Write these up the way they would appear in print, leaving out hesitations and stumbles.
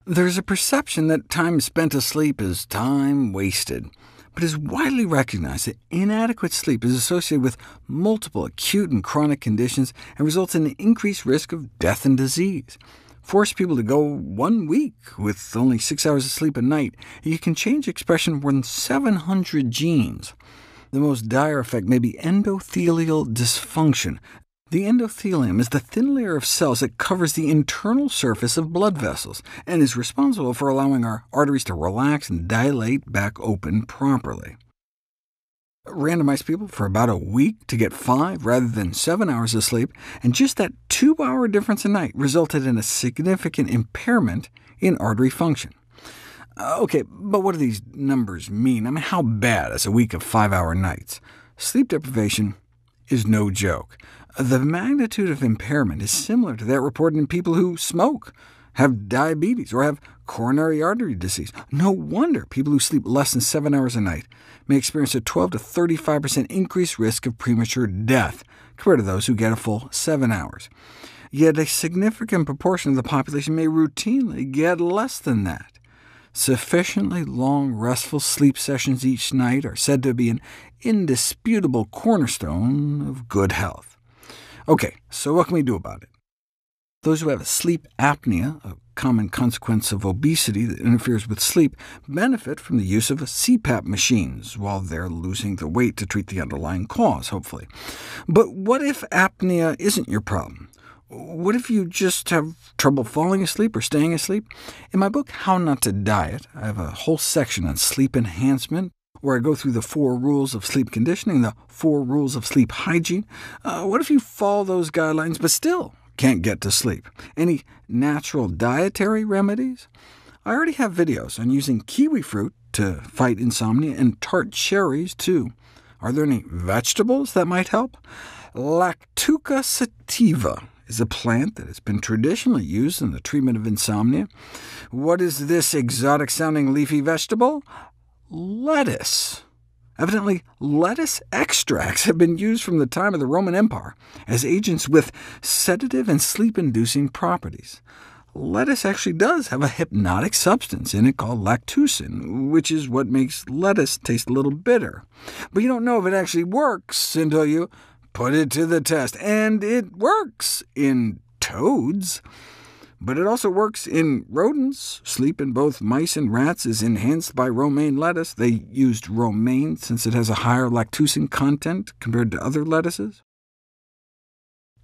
There's a perception that time spent asleep is time wasted, but it is widely recognized that inadequate sleep is associated with multiple acute and chronic conditions and results in an increased risk of death and disease. Force people to go 1 week with only 6 hours of sleep a night, and you can change expression of more than 700 genes. The most dire effect may be endothelial dysfunction. The endothelium is the thin layer of cells that covers the internal surface of blood vessels, and is responsible for allowing our arteries to relax and dilate back open properly. Randomized people for about a week to get 5 rather than 7 hours of sleep, and just that 2-hour difference a night resulted in a significant impairment in artery function. OK, but what do these numbers mean? I mean, how bad is a week of 5-hour nights? Sleep deprivation is no joke. The magnitude of impairment is similar to that reported in people who smoke, have diabetes, or have coronary artery disease. No wonder people who sleep less than 7 hours a night may experience a 12 to 35% increased risk of premature death, compared to those who get a full 7 hours. Yet a significant proportion of the population may routinely get less than that. Sufficiently long, restful sleep sessions each night are said to be an indisputable cornerstone of good health. OK, so what can we do about it? Those who have sleep apnea, a common consequence of obesity that interferes with sleep, benefit from the use of CPAP machines while they're losing the weight to treat the underlying cause, hopefully. But what if apnea isn't your problem? What if you just have trouble falling asleep or staying asleep? In my book, How Not to Diet, I have a whole section on sleep enhancement, where I go through the 4 rules of sleep conditioning, the 4 rules of sleep hygiene. What if you follow those guidelines but still can't get to sleep? Any natural dietary remedies? I already have videos on using kiwi fruit to fight insomnia, and tart cherries too. Are there any vegetables that might help? Lactuca sativa is a plant that has been traditionally used in the treatment of insomnia. What is this exotic-sounding leafy vegetable? Lettuce. Evidently, lettuce extracts have been used from the time of the Roman Empire as agents with sedative and sleep-inducing properties. Lettuce actually does have a hypnotic substance in it called laktucin, which is what makes lettuce taste a little bitter. But you don't know if it actually works until you put it to the test. And it works in toads. But it also works in rodents. Sleep in both mice and rats is enhanced by romaine lettuce. They used romaine since it has a higher lactucin content compared to other lettuces.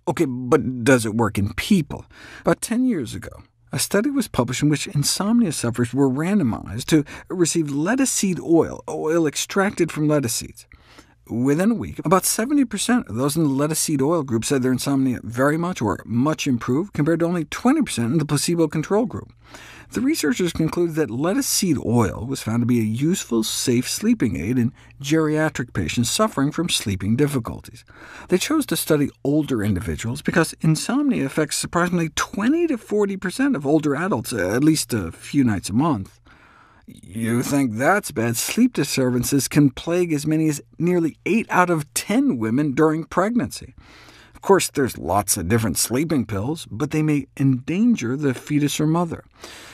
OK, but does it work in people? About 10 years ago, a study was published in which insomnia sufferers were randomized to receive lettuce seed oil extracted from lettuce seeds. Within a week, about 70% of those in the lettuce seed oil group said their insomnia very much or much improved, compared to only 20% in the placebo control group. The researchers concluded that lettuce seed oil was found to be a useful, safe sleeping aid in geriatric patients suffering from sleeping difficulties. They chose to study older individuals because insomnia affects approximately 20 to 40% of older adults, at least a few nights a month. You think that's bad? Sleep disturbances can plague as many as nearly 8 out of 10 women during pregnancy. Of course, there's lots of different sleeping pills, but they may endanger the fetus or mother.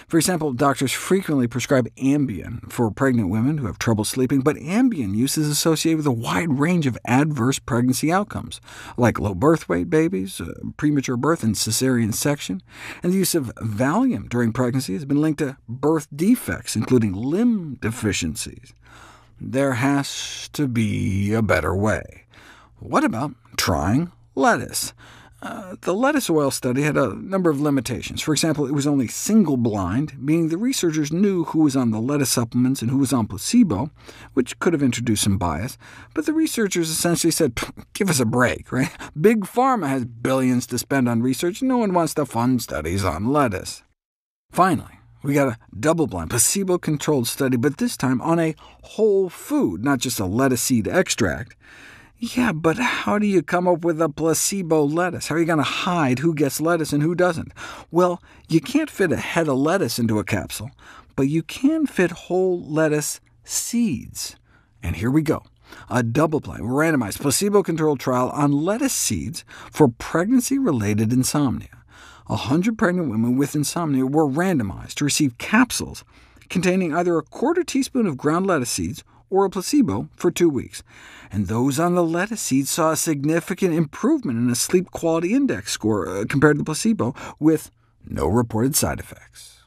For example, doctors frequently prescribe Ambien for pregnant women who have trouble sleeping, but Ambien use is associated with a wide range of adverse pregnancy outcomes, like low birth weight babies, premature birth and cesarean section, and the use of Valium during pregnancy has been linked to birth defects, including limb deficiencies. There has to be a better way. What about trying lettuce? The lettuce oil study had a number of limitations. For example, it was only single-blind, meaning the researchers knew who was on the lettuce supplements and who was on placebo, which could have introduced some bias. But the researchers essentially said, give us a break, right? Big Pharma has billions to spend on research. No one wants to fund studies on lettuce. Finally, we got a double-blind, placebo-controlled study, but this time on a whole food, not just a lettuce seed extract. Yeah, but how do you come up with a placebo lettuce? How are you going to hide who gets lettuce and who doesn't? Well, you can't fit a head of lettuce into a capsule, but you can fit whole lettuce seeds. And here we go. A double-blind, randomized, placebo-controlled trial on lettuce seeds for pregnancy-related insomnia. 100 pregnant women with insomnia were randomized to receive capsules containing either a quarter teaspoon of ground lettuce seeds or a placebo for 2 weeks. And those on the lettuce seeds saw a significant improvement in a sleep quality index score compared to the placebo, with no reported side effects.